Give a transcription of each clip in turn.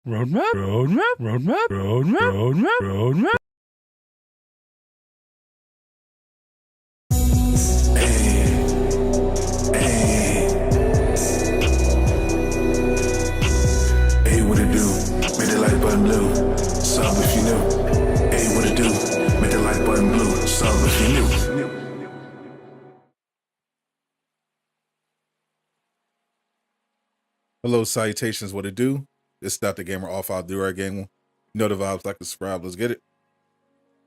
Roadmap. Hey, what it do? Make the like button blue. Sub if you new. Hey, what it do? Make the like button blue. Sub if you new. Hello, salutations, what it do? It's Dr. Gamer off I'll do our game. You know the vibes, like to subscribe, let's get it.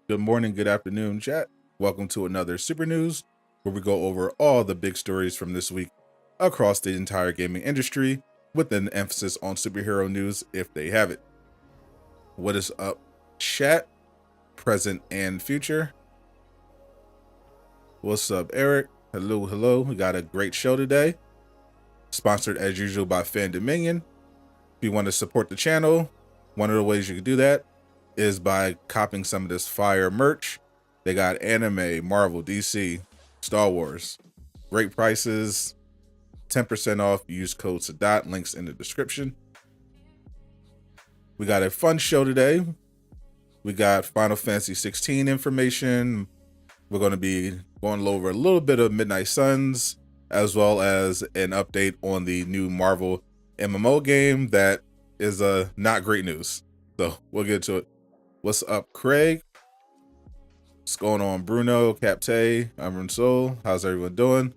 Good morning, good afternoon, chat. Welcome to another Super News, where we go over all the big stories from this week across the entire gaming industry, with an emphasis on superhero news if they have it. What is up, chat, present and future? What's up, Eric? Hello, hello. We got a great show today. Sponsored as usual by Fan Dominion. If you want to support the channel, one of the ways you can do that is by copying some of this fire merch. They got anime, Marvel, DC, Star Wars. Great prices, 10% off. Use code Sadot, links in the description. We got a fun show today. We got Final Fantasy 16 information. We're going to be going over a little bit of Midnight Suns, as well as an update on the new Marvel MMO game that is not great news. So we'll get to it. What's up, Craig? What's going on, Bruno, Capte, Amron Soul? How's everyone doing?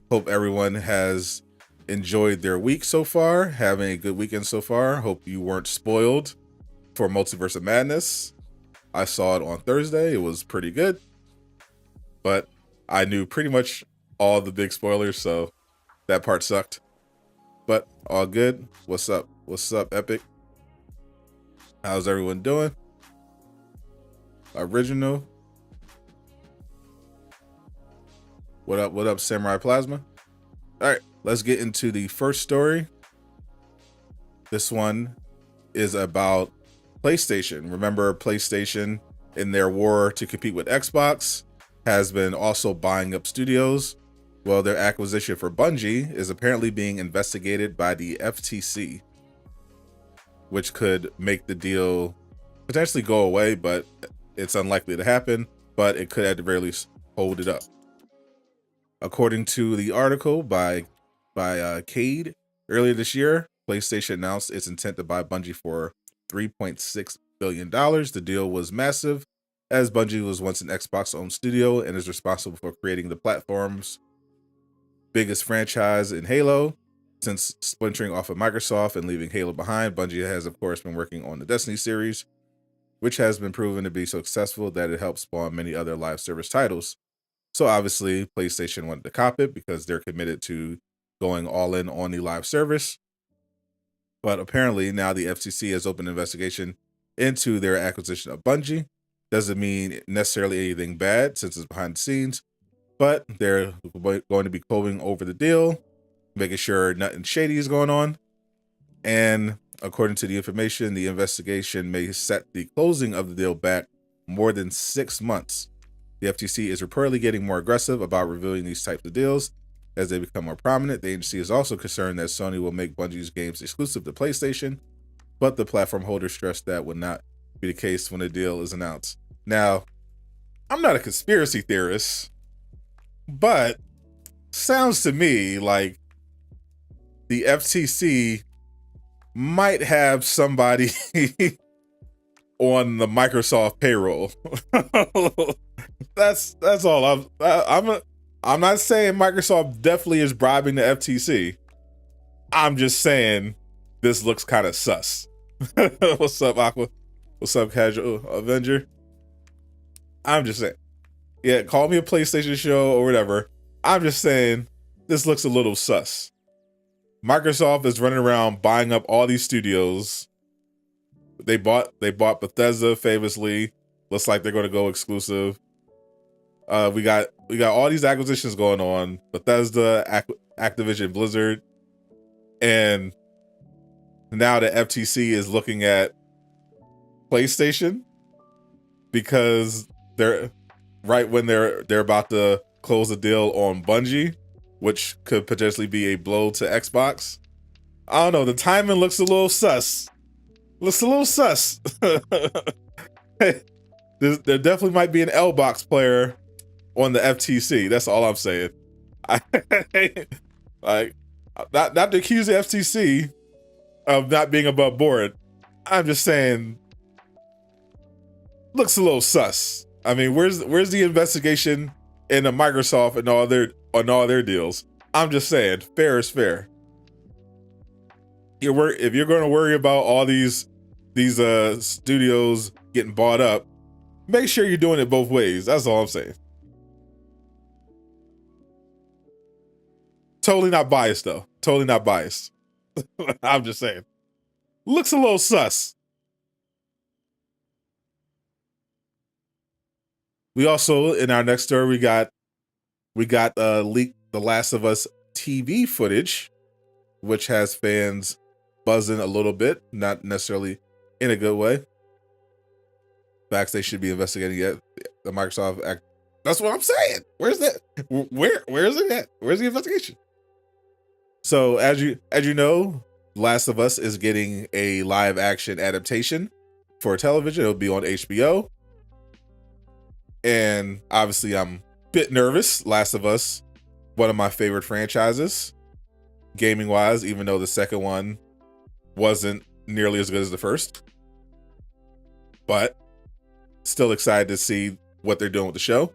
Hope everyone has enjoyed their week so far, having a good weekend so far. Hope you weren't spoiled for Multiverse of Madness. I saw it on Thursday. It was pretty good, but I knew pretty much all the big spoilers, so that part sucked, but all good. What's up? What's up, Epic? How's everyone doing? Original. What up? What up, Samurai Plasma? All right, let's get into the first story. This one is about PlayStation. Remember, PlayStation, in their war to compete with Xbox, has been also buying up studios. Well, their acquisition for Bungie is apparently being investigated by the FTC, which could make the deal potentially go away, but it's unlikely to happen, but it could at the very least hold it up. According to the article by Cade, earlier this year, PlayStation announced its intent to buy Bungie for $3.6 billion. The deal was massive, as Bungie was once an Xbox-owned studio and is responsible for creating the platform's biggest franchise in Halo. Since splintering off of Microsoft and leaving Halo behind, Bungie has, of course, been working on the Destiny series, which has been proven to be so successful that it helped spawn many other live service titles. So obviously, PlayStation wanted to cop it because they're committed to going all in on the live service. But apparently, now the FTC has opened an investigation into their acquisition of Bungie. Doesn't mean necessarily anything bad since it's behind the scenes, but they're going to be probing over the deal, making sure nothing shady is going on. And according to the information, the investigation may set the closing of the deal back more than 6 months. The FTC is reportedly getting more aggressive about revealing these types of deals as they become more prominent. The agency is also concerned that Sony will make Bungie's games exclusive to PlayStation, but the platform holder stressed that would not be the case when the deal is announced. Now, I'm not a conspiracy theorist, but sounds to me like the FTC might have somebody on the Microsoft payroll. That's all. I'm not saying Microsoft definitely is bribing the FTC. I'm just saying this looks kind of sus. What's up, Aqua? What's up, Casual Avenger? I'm just saying. Yeah, call me a PlayStation show or whatever. I'm just saying this looks a little sus. Microsoft is running around buying up all these studios. They bought Bethesda famously. Looks like they're going to go exclusive. We got all these acquisitions going on. Bethesda, Activision, Blizzard, and now the FTC is looking at PlayStation because they're right when they're about to close the deal on Bungie, which could potentially be a blow to Xbox. I don't know. The timing looks a little sus. Looks a little sus. There definitely might be an L box player on the FTC. That's all I'm saying. Like, not to accuse the FTC of not being above board. I'm just saying, looks a little sus. I mean, where's the investigation in the Microsoft and all their deals? I'm just saying, fair is fair. If you're going to worry about all these studios getting bought up, make sure you're doing it both ways. That's all I'm saying. Totally not biased though. Totally not biased. I'm just saying. Looks a little sus. We also, in our next story, we got leaked The Last of Us TV footage, which has fans buzzing a little bit, not necessarily in a good way. Facts they should be investigating yet. The Microsoft act. That's what I'm saying. Where's that? Where is it at? Where's the investigation? So as you know, Last of Us is getting a live action adaptation for television. It'll be on HBO. And obviously I'm a bit nervous. Last of Us, one of my favorite franchises, gaming wise, even though the second one wasn't nearly as good as the first. But still excited to see what they're doing with the show.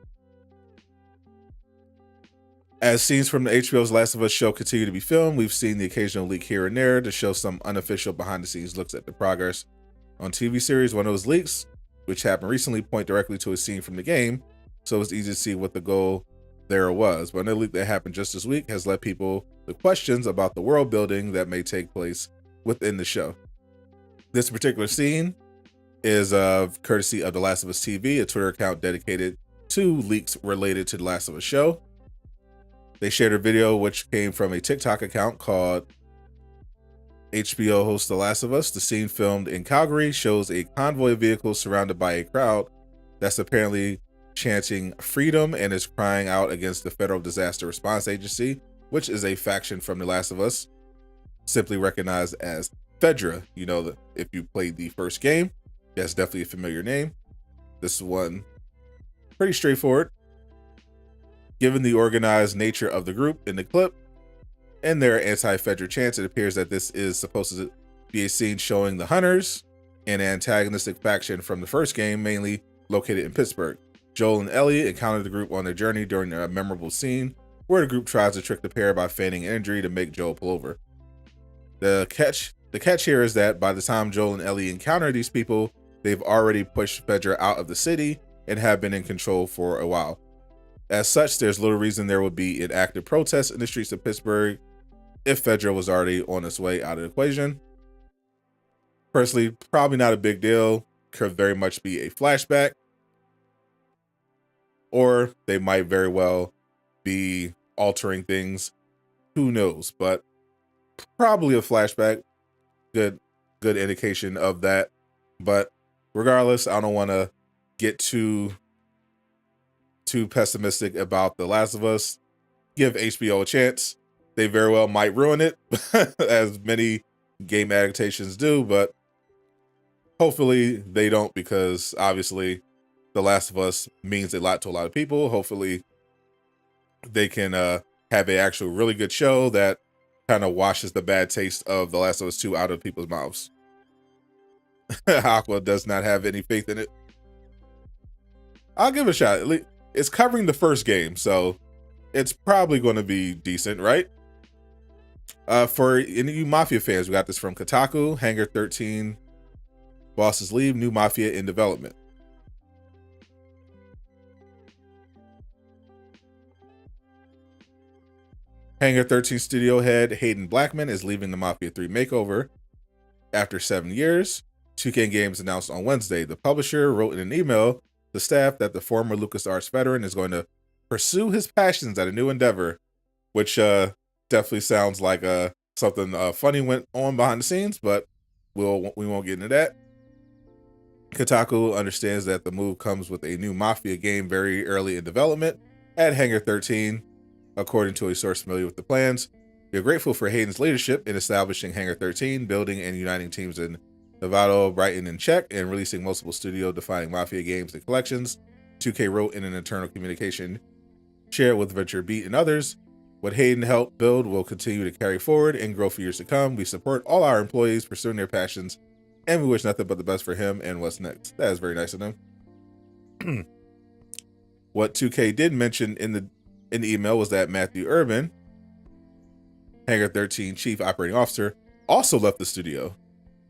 As scenes from the HBO's Last of Us show continue to be filmed, we've seen the occasional leak here and there to show some unofficial behind-the-scenes looks at the progress on TV series. One of those leaks, which happened recently, point directly to a scene from the game, so it's easy to see what the goal there was. But another leak that happened just this week has led people with questions about the world building that may take place within the show. This particular scene is courtesy of The Last of Us TV, a Twitter account dedicated to leaks related to The Last of Us show. They shared a video which came from a TikTok account called HBO Hosts The Last of Us. The scene, filmed in Calgary, shows a convoy of vehicles surrounded by a crowd that's apparently chanting freedom and is crying out against the Federal Disaster Response Agency, which is a faction from The Last of Us, simply recognized as Fedra. You know that if you played the first game, that's definitely a familiar name. This one, pretty straightforward. Given the organized nature of the group in the clip and their anti-Fedra chants, it appears that this is supposed to be a scene showing the Hunters, an antagonistic faction from the first game, mainly located in Pittsburgh. Joel and Ellie encounter the group on their journey during a memorable scene where the group tries to trick the pair by feigning injury to make Joel pull over. The catch here is that by the time Joel and Ellie encounter these people, they've already pushed Fedra out of the city and have been in control for a while. As such, there's little reason there would be an active protest in the streets of Pittsburgh if Fedra was already on its way out of the equation. Personally, probably not a big deal. Could very much be a flashback. Or they might very well be altering things. Who knows? But probably a flashback. Good indication of that. But regardless, I don't want to get too pessimistic about The Last of Us. Give HBO a chance. They very well might ruin it, as many game adaptations do, but hopefully they don't, because obviously The Last of Us means a lot to a lot of people. Hopefully they can have an actual really good show that kind of washes the bad taste of The Last of Us 2 out of people's mouths. Aqua does not have any faith in it. I'll give it a shot. It's covering the first game, so it's probably going to be decent, right? For any of you Mafia fans, we got this from Kotaku. Hangar 13 bosses leave, new Mafia in development. Hangar 13 studio head Hayden Blackman is leaving the Mafia 3 makeover after 7 years. 2K Games announced on Wednesday. The publisher wrote in an email to staff that the former LucasArts veteran is going to pursue his passions at a new endeavor, which definitely sounds like something funny went on behind the scenes, but we won't get into that. Kotaku understands that the move comes with a new Mafia game very early in development at Hangar 13, according to a source familiar with the plans. They're grateful for Hayden's leadership in establishing Hangar 13, building and uniting teams in Sadot writing in Czech and releasing multiple studio-defining Mafia games and collections. 2K wrote in an internal communication shared with Venture Beat and others. What Hayden helped build will continue to carry forward and grow for years to come. We support all our employees pursuing their passions, and we wish nothing but the best for him and what's next. That is very nice of them. What 2K did mention in the email was that Matthew Urban, Hangar 13 Chief Operating Officer, also left the studio.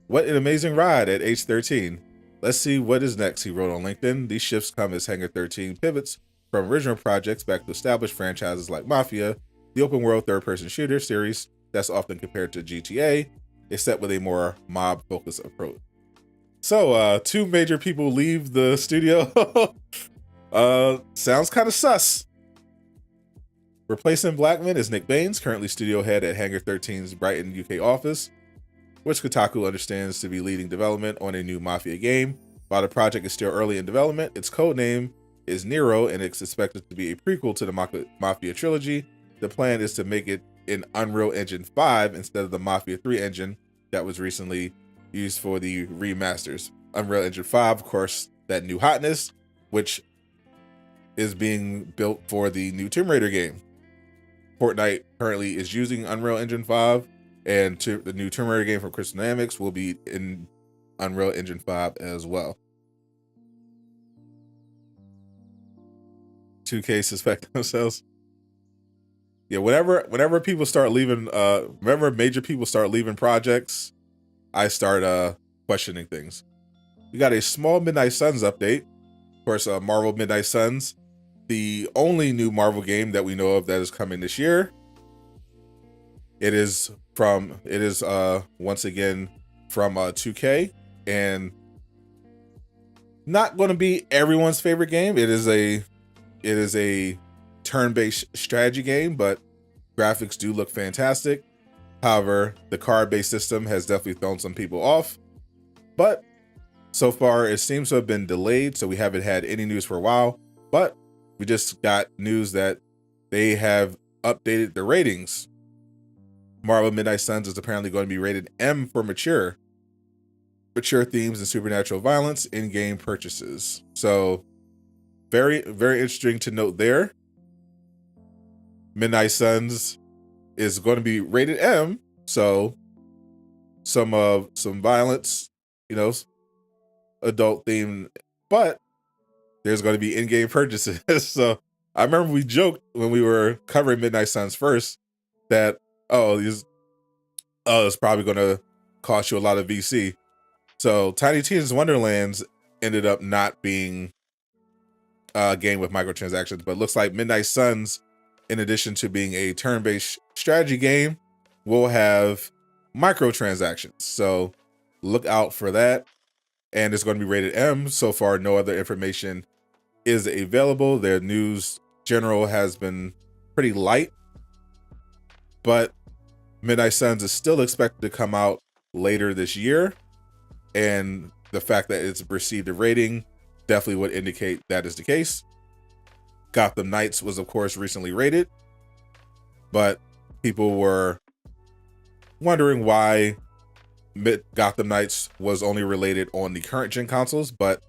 What an amazing ride at age 13. Let's see what is next, he wrote on LinkedIn. These shifts come as Hangar 13 pivots from original projects back to established franchises like Mafia, the open world third-person shooter series that's often compared to GTA, except with a more mob-focused approach. So, 2 major people leave the studio. Sounds kind of sus. Replacing Blackman is Nick Baines, currently studio head at Hangar 13's Brighton, UK office, which Kotaku understands to be leading development on a new Mafia game. While the project is still early in development, its code name is Nero, and it's expected to be a prequel to the Mafia trilogy. The plan is to make it in Unreal Engine 5 instead of the Mafia 3 engine that was recently used for the remasters. Unreal Engine 5, of course, that new hotness, which is being built for the new Tomb Raider game. Fortnite currently is using Unreal Engine 5, and the new Tomb Raider game from Crystal Dynamics will be in Unreal Engine 5 as well. 2K suspect themselves. Yeah, whenever people start leaving, whenever major people start leaving projects, I start questioning things. We got a small Midnight Suns update. Of course, Marvel Midnight Suns, the only new Marvel game that we know of that is coming this year. It is once again from 2K, and not going to be everyone's favorite game. It is a turn-based strategy game, but graphics do look fantastic. However, the card-based system has definitely thrown some people off, but so far it seems to have been delayed, so we haven't had any news for a while. But we just got news that they have updated the ratings. Marvel Midnight Suns is apparently going to be rated M for mature themes and supernatural violence in-game purchases. So very, very interesting to note there. Midnight Suns is going to be rated M, so some violence, adult theme, but there's going to be in-game purchases. So I remember we joked when we were covering Midnight Suns first that it's probably going to cost you a lot of VC. So Tiny Tina's Wonderlands ended up not being a game with microtransactions, but it looks like Midnight Suns, in addition to being a turn-based strategy game, will have microtransactions. So look out for that. And it's going to be rated M. So far, no other information is available. Their news general has been pretty light, but Midnight Suns is still expected to come out later this year. And the fact that it's received a rating definitely would indicate that is the case. Gotham Knights was, of course, recently rated, but people were wondering why Gotham Knights was only rated on the current gen consoles, but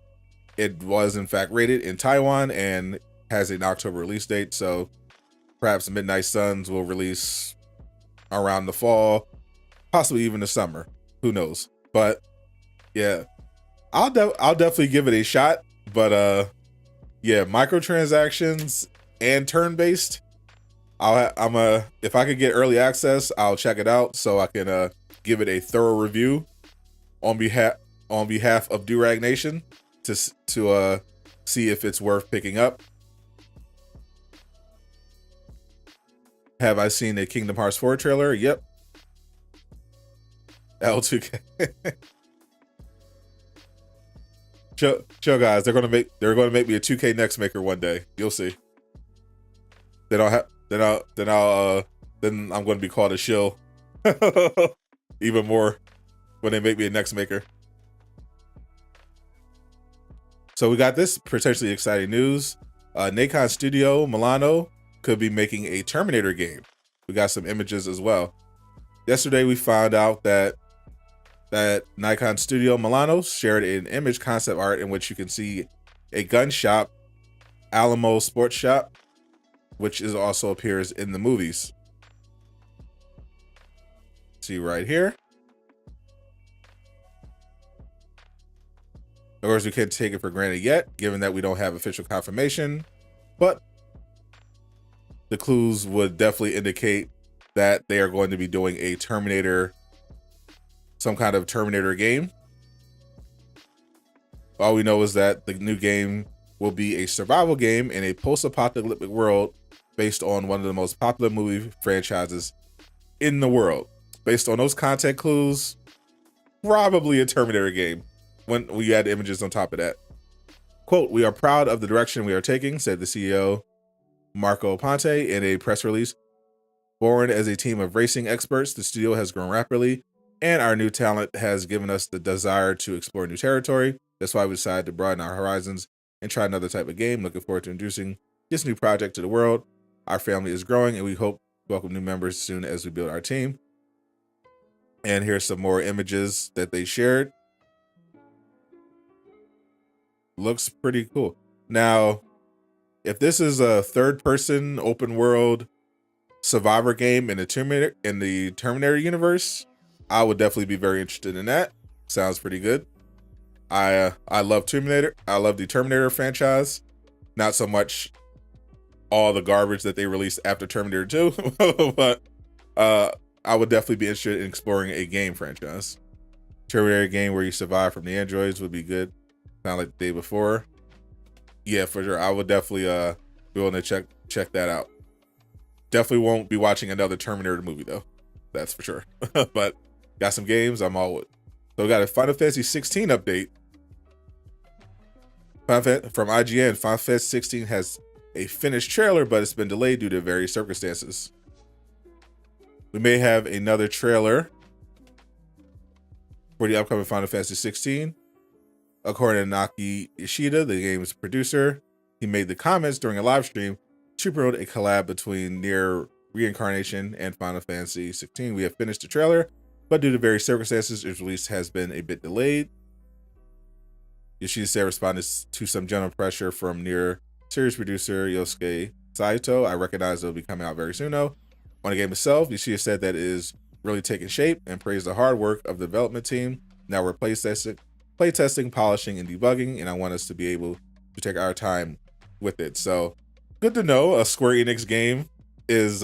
it was in fact rated in Taiwan and has an October release date. So perhaps Midnight Suns will release around the fall, possibly even the summer. Who knows? But yeah, I'll definitely give it a shot. But yeah, microtransactions and turn-based, if I could get early access, I'll check it out so I can give it a thorough review on behalf of Durag Nation to see if it's worth picking up. Have I seen a Kingdom Hearts 4 trailer? Yep. L2K. Chill guys, they're gonna make me a 2K Next Maker one day. You'll see. Then I'm gonna be called a shill even more when they make me a Next Maker. So we got this potentially exciting news. Nacon Studio Milano could be making a Terminator game. We got some images as well. Yesterday we found out that that Nacon Studio Milano shared an image concept art in which you can see a gun shop, Alamo Sports Shop, which is also appears in the movies. See right here. Of course, we can't take it for granted yet, given that we don't have official confirmation, but the clues would definitely indicate that they are going to be doing a Terminator, some kind of Terminator game. All we know is that the new game will be a survival game in a post-apocalyptic world based on one of the most popular movie franchises in the world. Based on those content clues, probably a Terminator game when we add images on top of that. Quote, "We are proud of the direction we are taking," said the CEO, Marco Ponte, in a press release. "Born as a team of racing experts, the studio has grown rapidly, and our new talent has given us the desire to explore new territory. That's why we decided to broaden our horizons and try another type of game. Looking forward to introducing this new project to the world. Our family is growing, and we hope to welcome new members soon as we build our team." And here's some more images that they shared. Looks pretty cool. Now, if this is a third-person open world survivor game in the Terminator universe, I would definitely be very interested in that. Sounds pretty good. I love Terminator. I love the Terminator franchise. Not so much all the garbage that they released after Terminator 2, but I would definitely be interested in exploring a game franchise. Terminator game where you survive from the androids would be good. Sound like the day before. Yeah, for sure. I would definitely be willing to check that out. Definitely won't be watching another Terminator movie though. That's for sure. But got some games, I'm all with. So we got a Final Fantasy 16 update. From IGN, Final Fantasy 16 has a finished trailer, but it's been delayed due to various circumstances. We may have another trailer for the upcoming Final Fantasy 16. According to Naki Ishida, the game's producer, he made the comments during a live stream to promote a collab between Nier Reincarnation and Final Fantasy 16. We have finished the trailer, but due to various circumstances, its release has been a bit delayed. Yoshida said, responded to some general pressure from Nier series producer Yosuke Saito. "I recognize it'll be coming out very soon though." On the game itself, Yoshida said that it is really taking shape and praised the hard work of the development team. "Now we're playtesting, polishing, and debugging, and I want us to be able to take our time with it." So good to know a Square Enix game is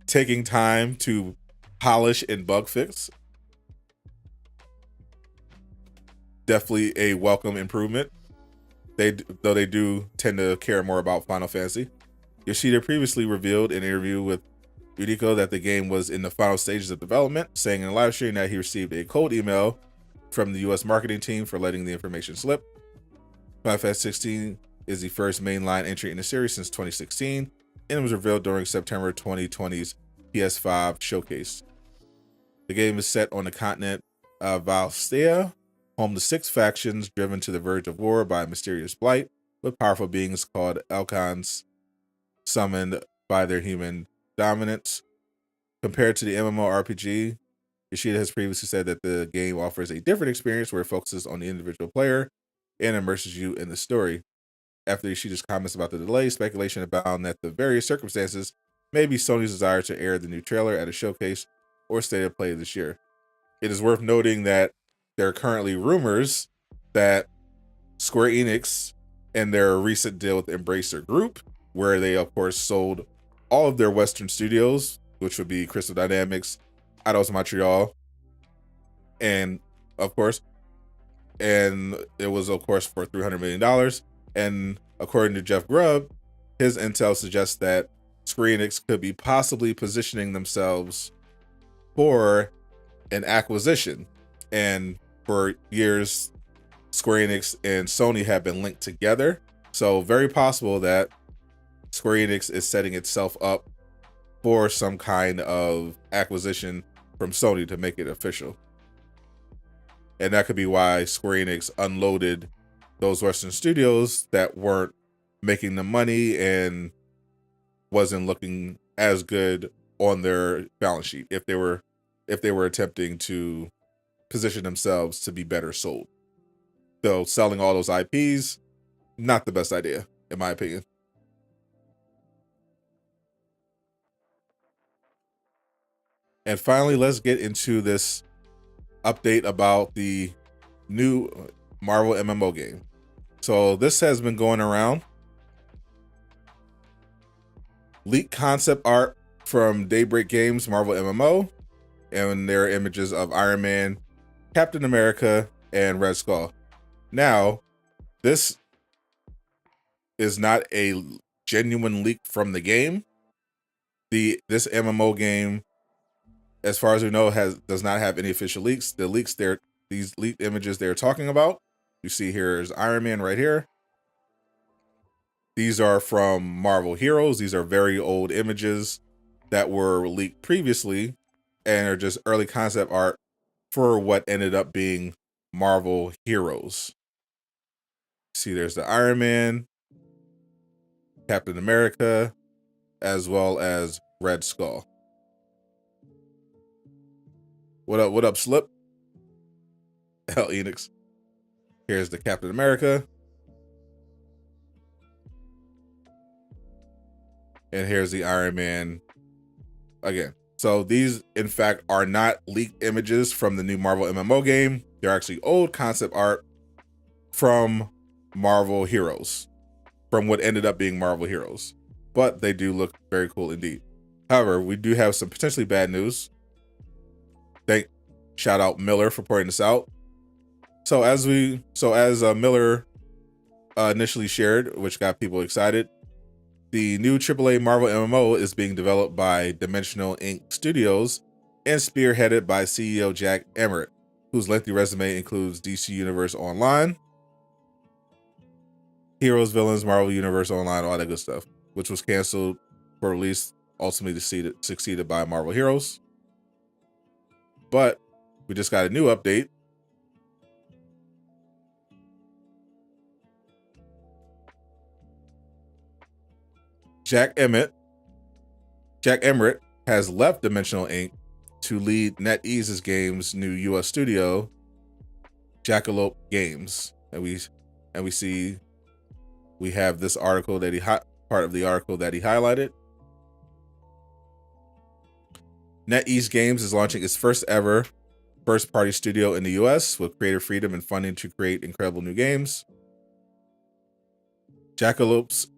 taking time to polish and bug fix. Definitely a welcome improvement. Though they do tend to care more about Final Fantasy. Yoshida previously revealed in an interview with Yuriko that the game was in the final stages of development, saying in a live stream that he received a cold email from the US marketing team for letting the information slip. Final Fantasy 16 is the first mainline entry in the series since 2016, and it was revealed during September 2020's PS5 showcase. The game is set on the continent of Valstea, home to 6 factions driven to the verge of war by a mysterious blight, with powerful beings called Elkons summoned by their human dominance. Compared to the MMORPG, Yoshida has previously said that the game offers a different experience where it focuses on the individual player and immerses you in the story. After Yoshida's comments about the delay, speculation abound that the various circumstances may be Sony's desire to air the new trailer at a showcase or state of play this year. It is worth noting that there are currently rumors that Square Enix and their recent deal with Embracer Group, where they of course sold all of their Western studios, which would be Crystal Dynamics, Eidos Montreal, and it was of course for $300 million. And according to Jeff Grubb, his intel suggests that Square Enix could be possibly positioning themselves for an acquisition. And for years, Square Enix and Sony have been linked together. So very possible that Square Enix is setting itself up for some kind of acquisition from Sony to make it official. And that could be why Square Enix unloaded those Western studios that weren't making the money and wasn't looking as good on their balance sheet if they were attempting to position themselves to be better sold. So selling all those IPs, not the best idea, in my opinion. And finally, let's get into this update about the new Marvel MMO game. So this has been going around. Leaked concept art from Daybreak Games Marvel MMO, and there are images of Iron Man, Captain America, and Red Skull. Now, this is not a genuine leak from the game. This MMO game, as far as we know, does not have any official leaks. The leaks these leaked images they're talking about, you see here is Iron Man right here. These are from Marvel Heroes. These are very old images that were leaked previously and are just early concept art for what ended up being Marvel Heroes. See, there's the Iron Man, Captain America, as well as Red Skull. What up, Slip? Hell, Enix. Here's the Captain America. And here's the Iron Man again. So these, in fact, are not leaked images from the new Marvel MMO game. They're actually old concept art from Marvel Heroes, from what ended up being Marvel Heroes. But they do look very cool indeed. However, we do have some potentially bad news. Shout out Miller for pointing this out. So as Miller initially shared, which got people excited, the new AAA Marvel MMO is being developed by Dimensional Ink Studios and spearheaded by CEO Jack Emmert, whose lengthy resume includes DC Universe Online, Heroes, Villains, Marvel Universe Online, all that good stuff, which was canceled for release, ultimately succeeded by Marvel Heroes. But we just got a new update. Jack Emmert has left Dimensional Ink to lead NetEase's game's new US studio, Jackalope Games. And we have this article that part of the article that he highlighted. NetEase Games is launching its first ever first-party studio in the US with creative freedom and funding to create incredible new games. Jackalope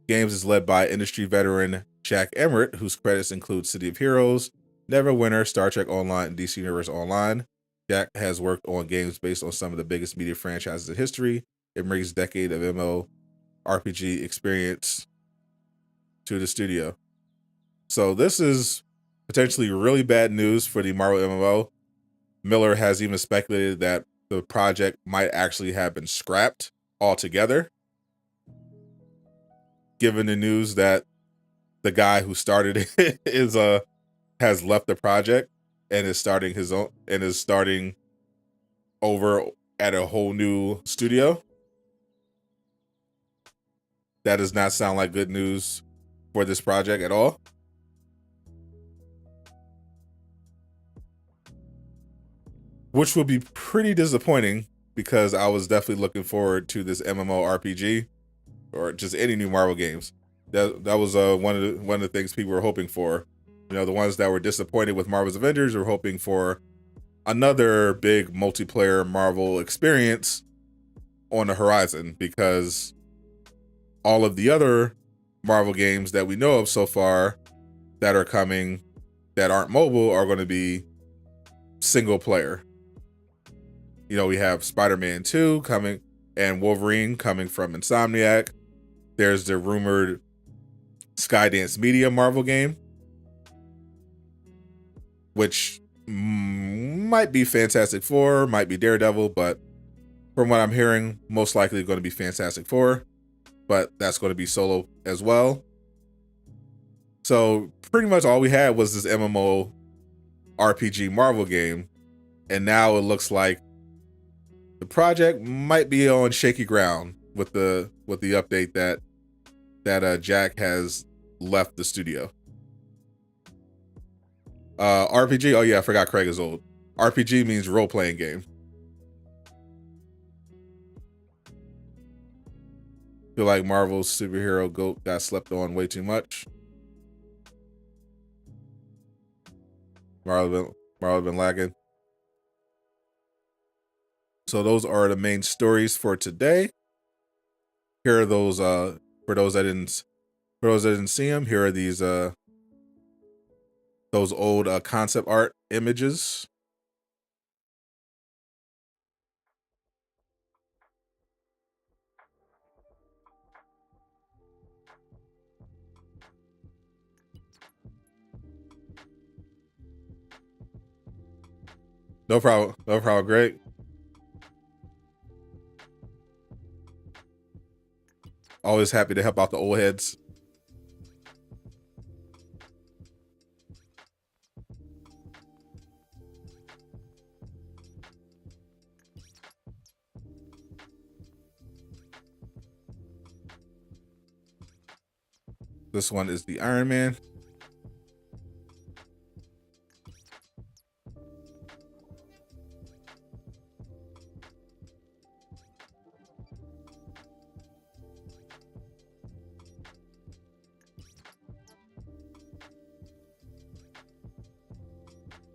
Games is led by industry veteran Jack Emmert, whose credits include City of Heroes, Neverwinter, Star Trek Online, and DC Universe Online. Jack has worked on games based on some of the biggest media franchises in history. It brings a decade of MMO RPG experience to the studio. So this is potentially really bad news for the Marvel MMO. Miller has even speculated that the project might actually have been scrapped altogether, given the news that the guy who started it has left the project and is starting over at a whole new studio. That does not sound like good news for this project at all. Which would be pretty disappointing because I was definitely looking forward to this MMO RPG or just any new Marvel games. That was one of the things people were hoping for. You know, the ones that were disappointed with Marvel's Avengers were hoping for another big multiplayer Marvel experience on the horizon, because all of the other Marvel games that we know of so far that are coming that aren't mobile are going to be single player. You know, we have Spider-Man 2 coming and Wolverine coming from Insomniac. There's the rumored Skydance Media Marvel game, which might be Fantastic Four, might be Daredevil, but from what I'm hearing, most likely going to be Fantastic Four, but that's going to be solo as well. So pretty much all we had was this MMO RPG Marvel game, and now it looks like the project might be on shaky ground with the update that Jack has left the studio. RPG, oh yeah, I forgot Craig is old. RPG means role-playing game. Feel like Marvel's superhero GOAT got slept on way too much. Marvel been lagging. So those are the main stories for today. Here are those for those that didn't see them. Here are these those old concept art images. No problem. No problem. Great. Always happy to help out the old heads. This one is the Iron Man.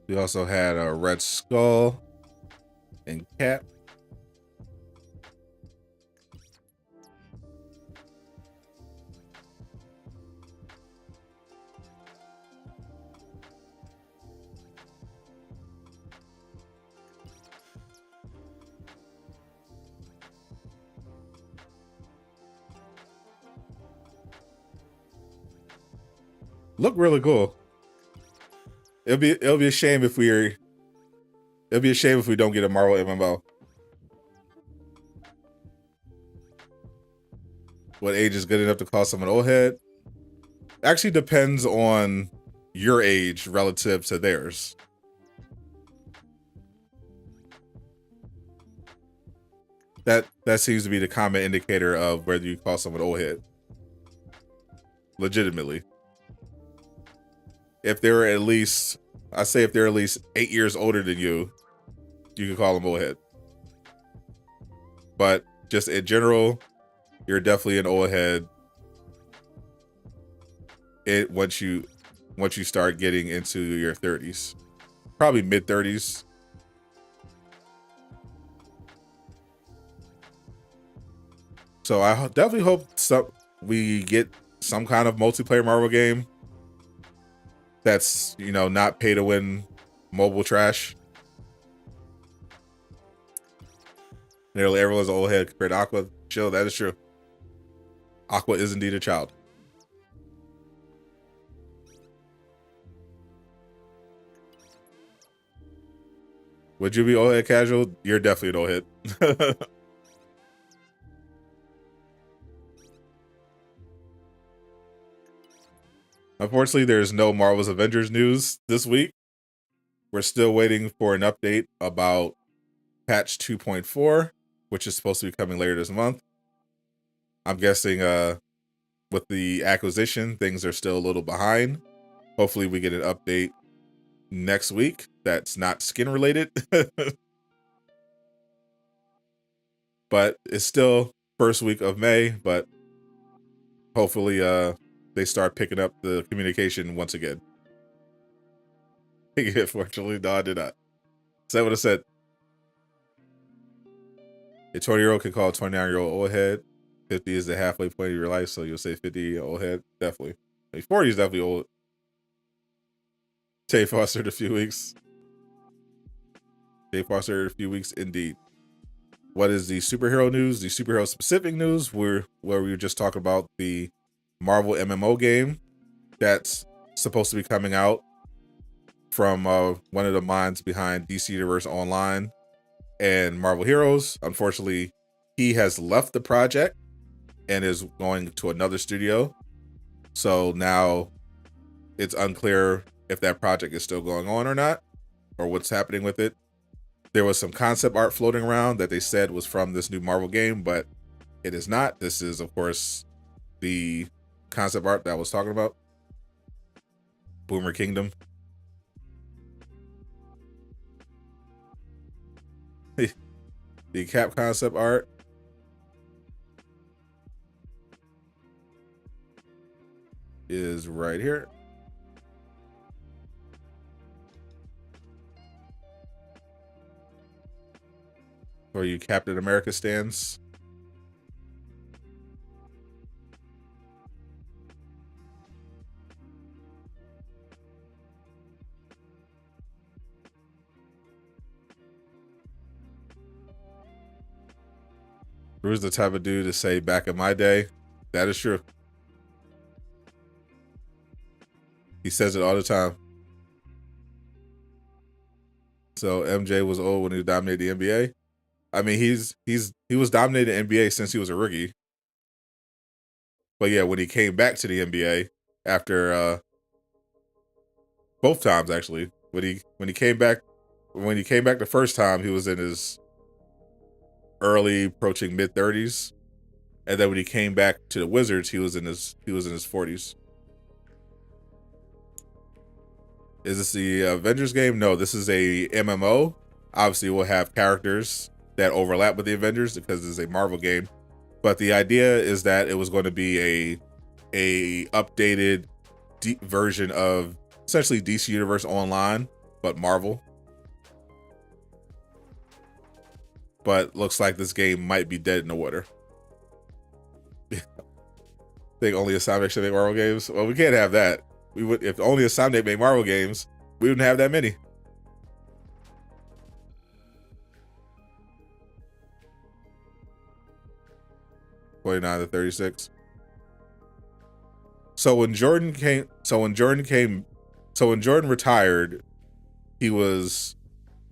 We also had a Red Skull and Cap. Look really cool. It'll be a shame if we don't get a Marvel MMO. What age is good enough to call someone old head? Actually depends on your age relative to theirs. That seems to be the common indicator of whether you call someone old head. Legitimately. If they're at least, I say if they're at least 8 years older than you, you can call them old head. But just in general, you're definitely an old head. Once you start getting into your 30s, probably mid 30s. So I definitely hope we get some kind of multiplayer Marvel game that's, not pay to win mobile trash. Nearly everyone's old head compared to Aqua. Chill, that is true. Aqua is indeed a child. Would you be old head casual? You're definitely an old head. Unfortunately, there's no Marvel's Avengers news this week. We're still waiting for an update about patch 2.4, which is supposed to be coming later this month. I'm guessing with the acquisition, things are still a little behind. Hopefully we get an update next week that's not skin related. But it's still first week of May, but hopefully they start picking up the communication once again. Fortunately, no, I did not. So that what I said. A 20-year-old can call a 29-year-old old head. 50 is the halfway point of your life, so you'll say 50 old head. Definitely. 40 is definitely old. Tay Foster in a few weeks. Tay Foster in a few weeks, indeed. What is the superhero news? The superhero specific news, where we were just talking about the Marvel MMO game that's supposed to be coming out from one of the minds behind DC Universe Online and Marvel Heroes. Unfortunately, he has left the project and is going to another studio. So now it's unclear if that project is still going on or not, or what's happening with it. There was some concept art floating around that they said was from this new Marvel game, but it is not. This is, of course, the concept art that I was talking about. Boomer Kingdom. The cap concept art. Is right here. Where you Captain America stands. Drew's the type of dude to say back in my day. That is true. He says it all the time. So MJ was old when he dominated the NBA. I mean, he was dominating the NBA since he was a rookie. But yeah, when he came back to the NBA after both times actually, when he came back the first time, he was in his early approaching mid 30s, and then when he came back to the Wizards, he was in his 40s. Is this the Avengers game? No, this is a MMO. Obviously, we'll have characters that overlap with the Avengers because it's a Marvel game. But the idea is that it was going to be a updated version of essentially DC Universe Online, but Marvel. But looks like this game might be dead in the water. Think only Insomniac should make Marvel games? Well, we can't have that. We would, if only Insomniac made Marvel games, we wouldn't have that many. $29 to $36. So when Jordan retired, he was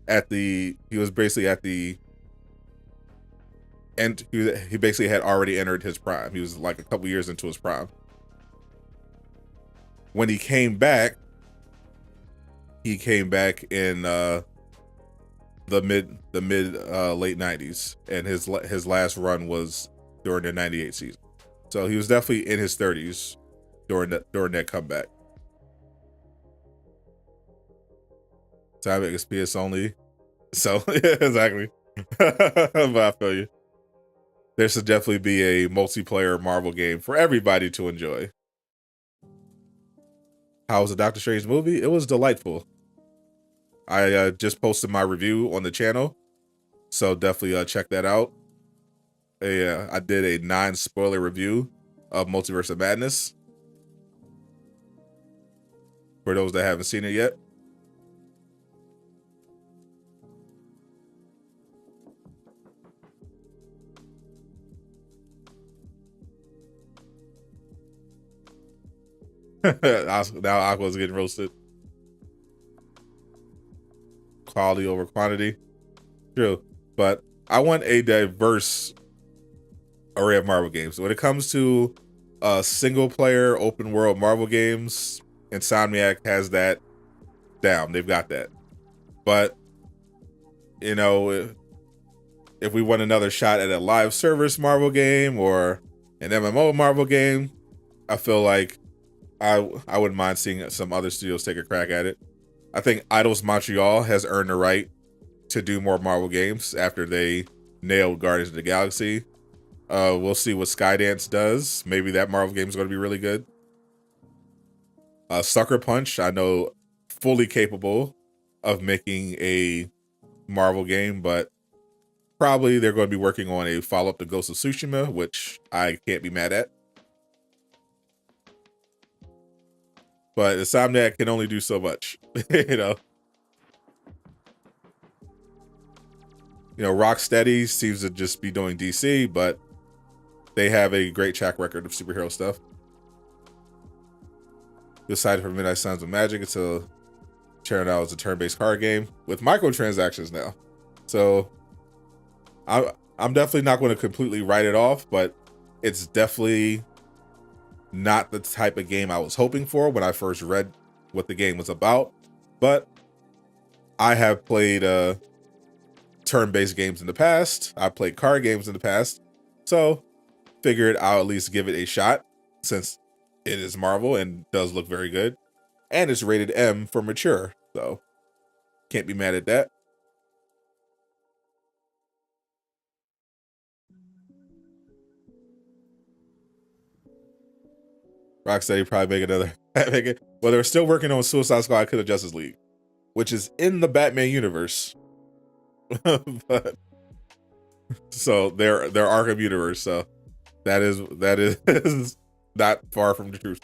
basically at the end. He basically had already entered his prime. He was like a couple years into his prime. When he came back in the mid late 90s, and his last run was during the 98 season. So he was definitely in his 30s during that comeback. Time is PS only. So yeah, exactly. But I feel you. There should definitely be a multiplayer Marvel game for everybody to enjoy. How was the Doctor Strange movie? It was delightful. I just posted my review on the channel, so definitely check that out. I did a non-spoiler review of Multiverse of Madness. For those that haven't seen it yet. Now Aqua's getting roasted. Quality over quantity. True. But I want a diverse array of Marvel games. When it comes to single player open world Marvel games, Insomniac has that down. They've got that. But you know, if we want another shot at a live service Marvel game or an MMO Marvel game, I feel like I wouldn't mind seeing some other studios take a crack at it. I think Eidos Montreal has earned the right to do more Marvel games after they nailed Guardians of the Galaxy. We'll see what Skydance does. Maybe that Marvel game is going to be really good. Sucker Punch, I know, fully capable of making a Marvel game, but probably they're going to be working on a follow-up to Ghost of Tsushima, which I can't be mad at. But Insomniac can only do so much, you know. Rocksteady seems to just be doing DC, but they have a great track record of superhero stuff. Decided for Midnight Suns of Magic until churning out as a turn-based card game with microtransactions now. So I'm definitely not going to completely write it off, but it's definitely not the type of game I was hoping for when I first read what the game was about. But I have played turn-based games in the past. I've played card games in the past. So figured I'll at least give it a shot since it is Marvel and does look very good. And it's rated M for mature. So can't be mad at that. Rocksteady probably make another. Well, they're still working on Suicide Squad: Kill the Justice League, which is in the Batman universe. But so their Arkham universe. So that is not far from the truth.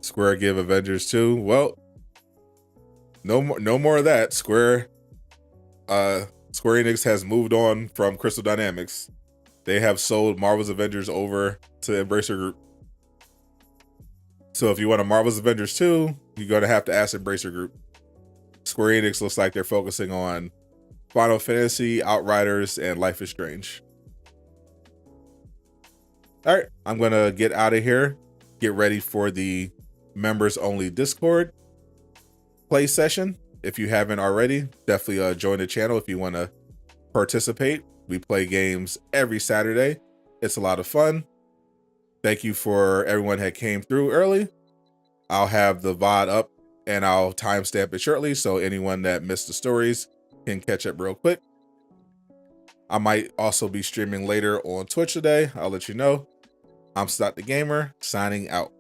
Square give Avengers 2. Well, no more of that. Square Enix has moved on from Crystal Dynamics. They have sold Marvel's Avengers over to Embracer Group. So if you want a Marvel's Avengers 2, you're going to have to ask Embracer Group. Square Enix looks like they're focusing on Final Fantasy, Outriders, and Life is Strange. All right, I'm going to get out of here. Get ready for the members only Discord play session. If you haven't already, definitely join the channel if you want to participate. We play games every Saturday. It's a lot of fun. Thank you for everyone that came through early. I'll have the VOD up and I'll timestamp it shortly, so anyone that missed the stories can catch up real quick. I might also be streaming later on Twitch today. I'll let you know. I'm Sadot the Gamer, signing out.